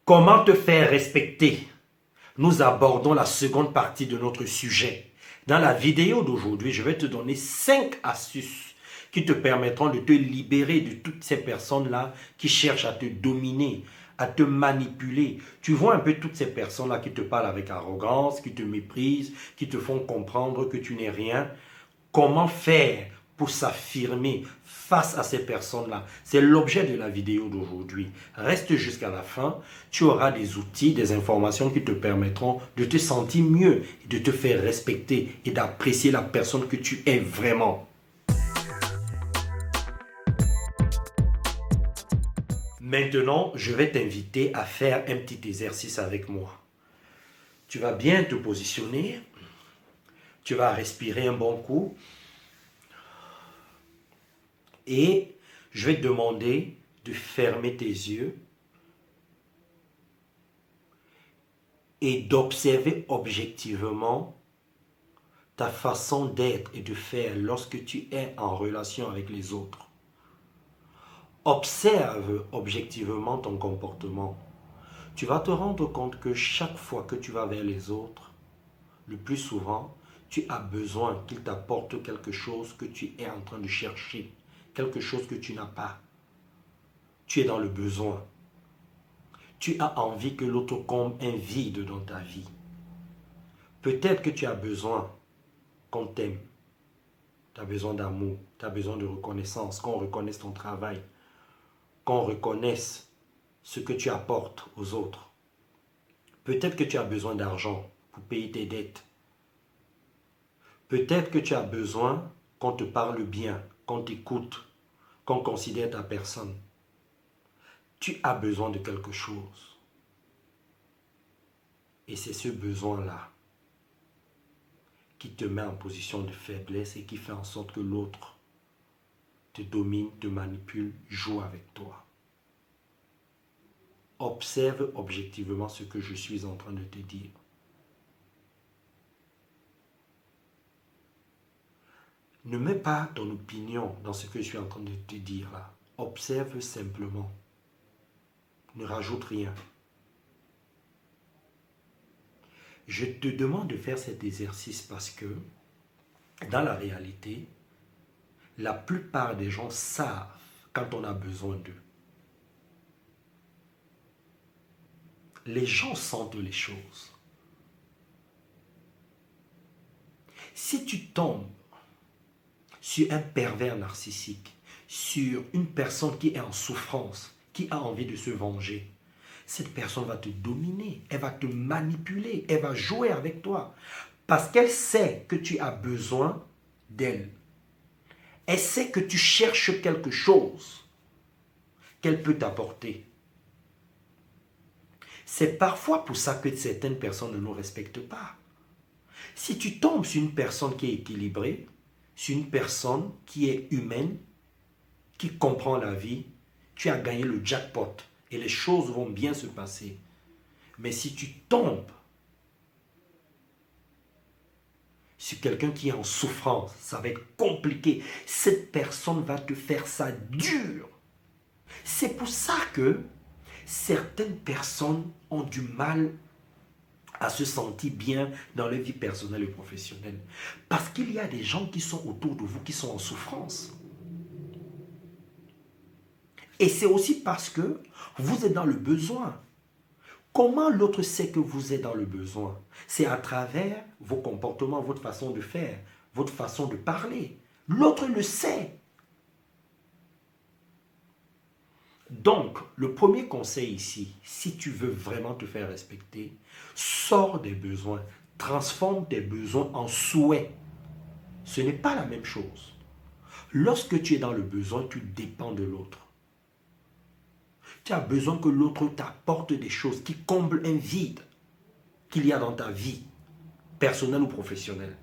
Comment te faire respecter? Nous abordons la seconde partie de notre sujet. Dans la vidéo d'aujourd'hui, je vais te donner 5 astuces qui te permettront de te libérer de toutes ces personnes-là qui cherchent à te dominer, à te manipuler. Tu vois un peu toutes ces personnes-là qui te parlent avec arrogance, qui te méprisent, qui te font comprendre que tu n'es rien. Comment faire pour s'affirmer face à ces personnes-là? C'est l'objet de la vidéo d'aujourd'hui. Reste jusqu'à la fin. Tu auras des outils, des informations qui te permettront de te sentir mieux, de te faire respecter et d'apprécier la personne que tu es vraiment. Maintenant, je vais t'inviter à faire un petit exercice avec moi. Tu vas bien te positionner. Tu vas respirer un bon coup. Et je vais te demander de fermer tes yeux et d'observer objectivement ta façon d'être et de faire lorsque tu es en relation avec les autres. Observe objectivement ton comportement. Tu vas te rendre compte que chaque fois que tu vas vers les autres, le plus souvent, tu as besoin qu'ils t'apportent quelque chose que tu es en train de chercher, quelque chose que tu n'as pas. Tu es dans le besoin. Tu as envie que l'autre comble un vide dans ta vie. Peut-être que tu as besoin qu'on t'aime. Tu as besoin d'amour, tu as besoin de reconnaissance, qu'on reconnaisse ton travail, qu'on reconnaisse ce que tu apportes aux autres. Peut-être que tu as besoin d'argent pour payer tes dettes. Peut-être que tu as besoin qu'on te parle bien, qu'on t'écoute, qu'on considère ta personne. Tu as besoin de quelque chose. Et c'est ce besoin-là qui te met en position de faiblesse et qui fait en sorte que l'autre te domine, te manipule, joue avec toi. Observe objectivement ce que je suis en train de te dire. Ne mets pas ton opinion dans ce que je suis en train de te dire là. Observe simplement. Ne rajoute rien. Je te demande de faire cet exercice parce que, dans la réalité, la plupart des gens savent quand on a besoin d'eux. Les gens sentent les choses. Si tu tombes sur un pervers narcissique, sur une personne qui est en souffrance, qui a envie de se venger, cette personne va te dominer, elle va te manipuler, elle va jouer avec toi. Parce qu'elle sait que tu as besoin d'elle. Elle sait que tu cherches quelque chose qu'elle peut t'apporter. C'est parfois pour ça que certaines personnes ne nous respectent pas. Si tu tombes sur une personne qui est équilibrée, sur une personne qui est humaine, qui comprend la vie, tu as gagné le jackpot et les choses vont bien se passer. Mais si tu tombes sur quelqu'un qui est en souffrance, ça va être compliqué. Cette personne va te faire ça dur. C'est pour ça que certaines personnes ont du mal à se sentir bien dans leur vie personnelle et professionnelle. Parce qu'il y a des gens qui sont autour de vous qui sont en souffrance. Et c'est aussi parce que vous êtes dans le besoin. Comment l'autre sait que vous êtes dans le besoin? C'est à travers vos comportements, votre façon de faire, votre façon de parler. L'autre le sait. Donc, le premier conseil ici, si tu veux vraiment te faire respecter, sors des besoins, transforme tes besoins en souhaits. Ce n'est pas la même chose. Lorsque tu es dans le besoin, tu dépends de l'autre. Tu as besoin que l'autre t'apporte des choses qui comblent un vide qu'il y a dans ta vie, personnelle ou professionnelle.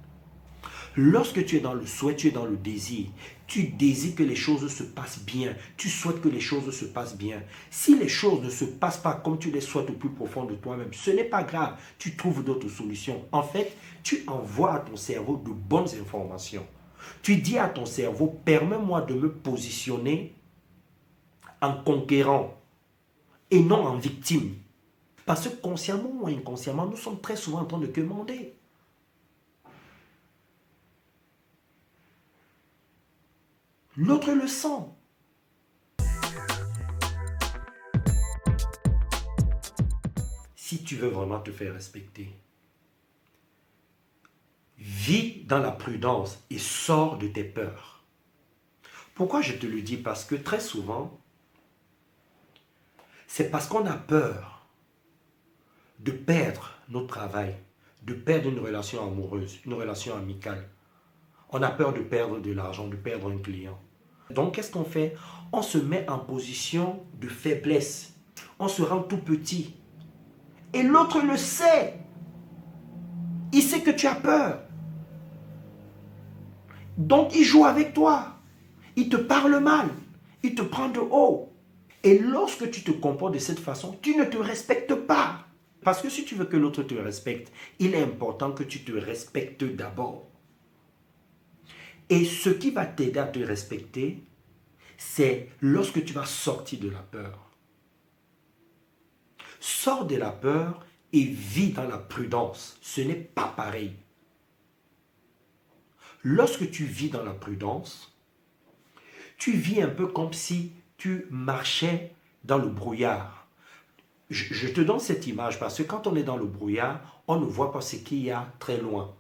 Lorsque tu es dans le souhait, tu es dans le désir. Tu désires que les choses se passent bien. Tu souhaites que les choses se passent bien. Si les choses ne se passent pas comme tu les souhaites au plus profond de toi-même, ce n'est pas grave. Tu trouves d'autres solutions. En fait, tu envoies à ton cerveau de bonnes informations. Tu dis à ton cerveau, permets-moi de me positionner en conquérant et non en victime. Parce que consciemment ou inconsciemment, nous sommes très souvent en train de commander. L'autre le sent. Si tu veux vraiment te faire respecter, vis dans la prudence et sors de tes peurs. Pourquoi je te le dis? Parce que très souvent, c'est parce qu'on a peur de perdre notre travail, de perdre une relation amoureuse, une relation amicale. On a peur de perdre de l'argent, de perdre un client. Donc, qu'est-ce qu'on fait? On se met en position de faiblesse. On se rend tout petit. Et l'autre le sait. Il sait que tu as peur. Donc, il joue avec toi. Il te parle mal. Il te prend de haut. Et lorsque tu te comportes de cette façon, tu ne te respectes pas. Parce que si tu veux que l'autre te respecte, il est important que tu te respectes d'abord. Et ce qui va t'aider à te respecter, c'est lorsque tu vas sortir de la peur. Sors de la peur et vis dans la prudence. Ce n'est pas pareil. Lorsque tu vis dans la prudence, tu vis un peu comme si tu marchais dans le brouillard. Je te donne cette image parce que quand on est dans le brouillard, on ne voit pas ce qu'il y a très loin.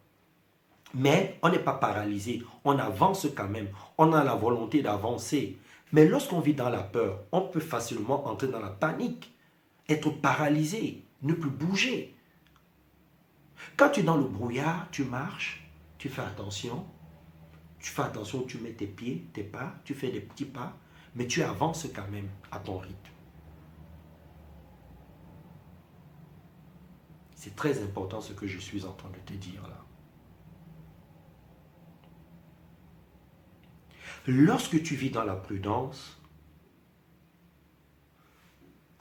Mais on n'est pas paralysé, on avance quand même, on a la volonté d'avancer. Mais lorsqu'on vit dans la peur, on peut facilement entrer dans la panique, être paralysé, ne plus bouger. Quand tu es dans le brouillard, tu marches, tu fais attention où tu mets tes pieds, tes pas, tu fais des petits pas, mais tu avances quand même à ton rythme. C'est très important ce que je suis en train de te dire là. Lorsque tu vis dans la prudence,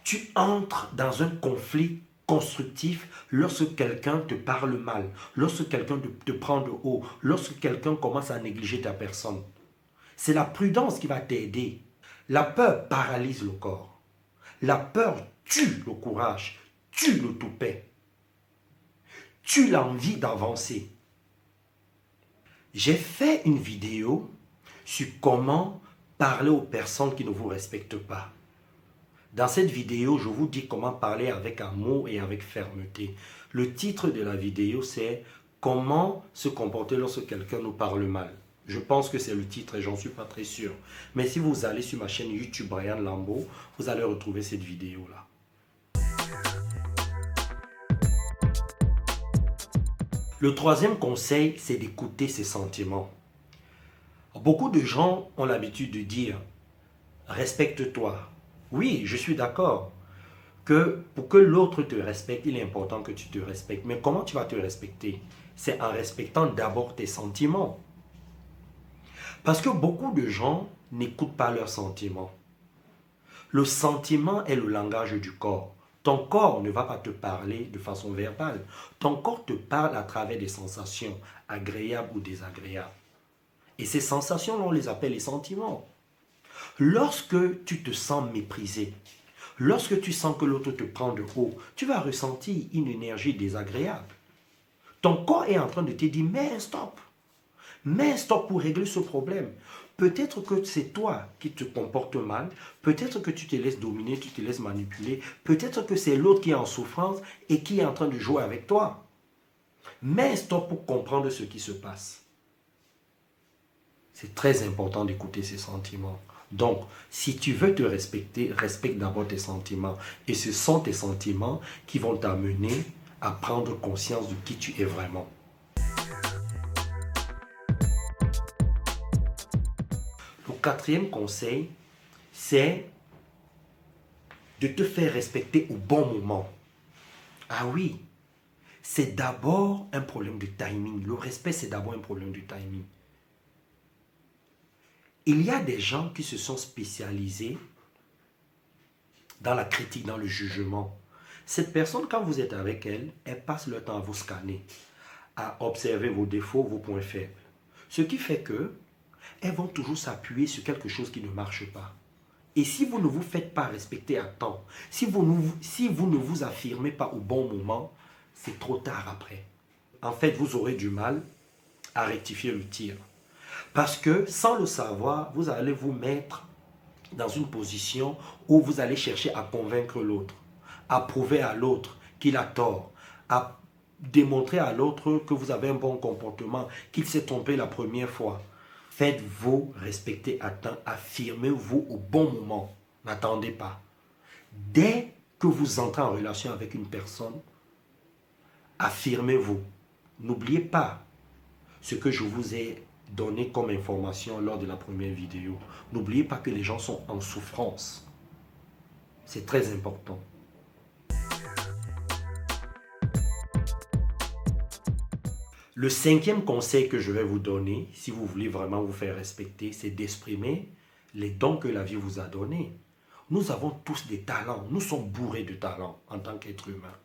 tu entres dans un conflit constructif lorsque quelqu'un te parle mal, lorsque quelqu'un te prend de haut, lorsque quelqu'un commence à négliger ta personne. C'est la prudence qui va t'aider. La peur paralyse le corps. La peur tue le courage, tue le toupet, tue l'envie d'avancer. J'ai fait une vidéo sur comment parler aux personnes qui ne vous respectent pas. Dans cette vidéo, je vous dis comment parler avec amour et avec fermeté. Le titre de la vidéo, c'est « Comment se comporter lorsque quelqu'un nous parle mal ». Je pense que c'est le titre et j'en suis pas très sûr. Mais si vous allez sur ma chaîne YouTube Brian Lambeau, vous allez retrouver cette vidéo-là. Le troisième conseil, c'est d'écouter ses sentiments. Beaucoup de gens ont l'habitude de dire « respecte-toi ». Oui, je suis d'accord que pour que l'autre te respecte, il est important que tu te respectes. Mais comment tu vas te respecter? C'est en respectant d'abord tes sentiments. Parce que beaucoup de gens n'écoutent pas leurs sentiments. Le sentiment est le langage du corps. Ton corps ne va pas te parler de façon verbale. Ton corps te parle à travers des sensations agréables ou désagréables. Et ces sensations, on les appelle les sentiments. Lorsque tu te sens méprisé, lorsque tu sens que l'autre te prend de haut, tu vas ressentir une énergie désagréable. Ton corps est en train de te dire, mais stop. Mais stop pour régler ce problème. Peut-être que c'est toi qui te comportes mal, peut-être que tu te laisses dominer, tu te laisses manipuler, peut-être que c'est l'autre qui est en souffrance et qui est en train de jouer avec toi. Mais stop pour comprendre ce qui se passe. C'est très important d'écouter ses sentiments. Donc, si tu veux te respecter, respecte d'abord tes sentiments. Et ce sont tes sentiments qui vont t'amener à prendre conscience de qui tu es vraiment. Le quatrième conseil, c'est de te faire respecter au bon moment. Ah oui, c'est d'abord un problème de timing. Le respect, c'est d'abord un problème de timing. Il y a des gens qui se sont spécialisés dans la critique, dans le jugement. Cette personne, quand vous êtes avec elle, elle passe le temps à vous scanner, à observer vos défauts, vos points faibles. Ce qui fait que elles vont toujours s'appuyer sur quelque chose qui ne marche pas. Et si vous ne vous faites pas respecter à temps, si vous ne vous affirmez pas au bon moment, c'est trop tard après. En fait, vous aurez du mal à rectifier le tir. Parce que sans le savoir, vous allez vous mettre dans une position où vous allez chercher à convaincre l'autre, à prouver à l'autre qu'il a tort, à démontrer à l'autre que vous avez un bon comportement, qu'il s'est trompé la première fois. Faites-vous respecter à temps, affirmez-vous au bon moment. N'attendez pas. Dès que vous entrez en relation avec une personne, affirmez-vous. N'oubliez pas ce que je vous ai donné comme information lors de la première vidéo. N'oubliez pas que les gens sont en souffrance. C'est très important. Le cinquième conseil que je vais vous donner, si vous voulez vraiment vous faire respecter, c'est d'exprimer les dons que la vie vous a donnés. Nous avons tous des talents. Nous sommes bourrés de talents en tant qu'êtres humains.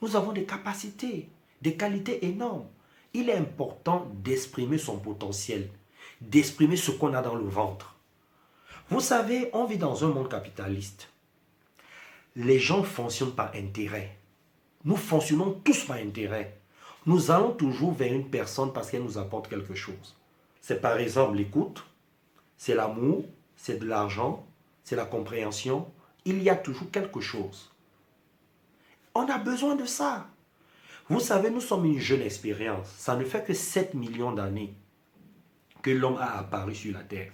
Nous avons des capacités, des qualités énormes. Il est important d'exprimer son potentiel, d'exprimer ce qu'on a dans le ventre. Vous savez, on vit dans un monde capitaliste. Les gens fonctionnent par intérêt. Nous fonctionnons tous par intérêt. Nous allons toujours vers une personne parce qu'elle nous apporte quelque chose. C'est par exemple l'écoute, c'est l'amour, c'est de l'argent, c'est la compréhension. Il y a toujours quelque chose. On a besoin de ça. Vous savez, nous sommes une jeune expérience. Ça ne fait que 7 millions d'années que l'homme a apparu sur la Terre.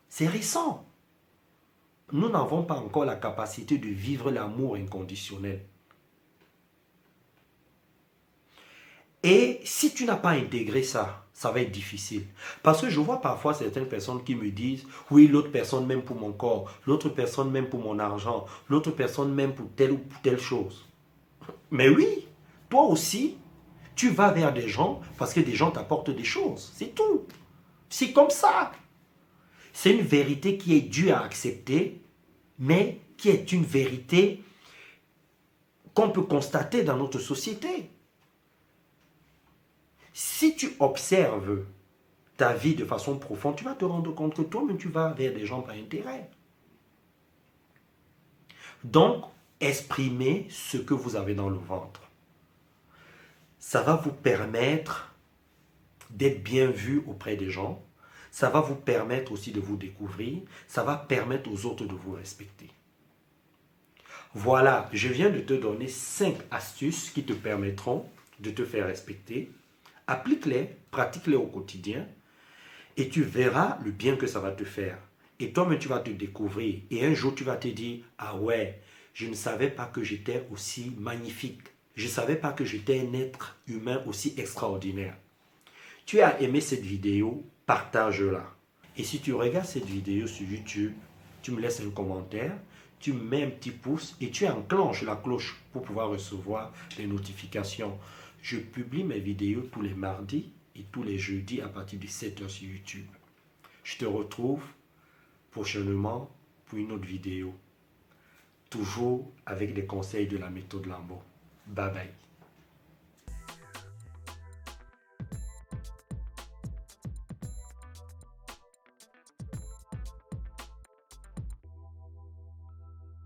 C'est récent. Nous n'avons pas encore la capacité de vivre l'amour inconditionnel. Et si tu n'as pas intégré ça, ça va être difficile. Parce que je vois parfois certaines personnes qui me disent, oui, l'autre personne m'aime pour mon corps, l'autre personne m'aime pour mon argent, l'autre personne m'aime pour telle ou telle chose. Mais oui, toi aussi, tu vas vers des gens parce que des gens t'apportent des choses. C'est tout. C'est comme ça. C'est une vérité qui est dure à accepter, mais qui est une vérité qu'on peut constater dans notre société. Si tu observes ta vie de façon profonde, tu vas te rendre compte que toi-même, tu vas vers des gens par intérêt. Donc, exprimez ce que vous avez dans le ventre. Ça va vous permettre d'être bien vu auprès des gens. Ça va vous permettre aussi de vous découvrir. Ça va permettre aux autres de vous respecter. Voilà, je viens de te donner 5 astuces qui te permettront de te faire respecter. Applique-les, pratique-les au quotidien et tu verras le bien que ça va te faire. Et toi-même, tu vas te découvrir. Et un jour, tu vas te dire, ah ouais, je ne savais pas que j'étais aussi magnifique. Je ne savais pas que j'étais un être humain aussi extraordinaire. Tu as aimé cette vidéo, partage-la. Et si tu regardes cette vidéo sur YouTube, tu me laisses un commentaire, tu me mets un petit pouce et tu enclenches la cloche pour pouvoir recevoir les notifications. Je publie mes vidéos tous les mardis et tous les jeudis à partir de 7h sur YouTube. Je te retrouve prochainement pour une autre vidéo. Toujours avec les conseils de la méthode Lambo. Bye bye.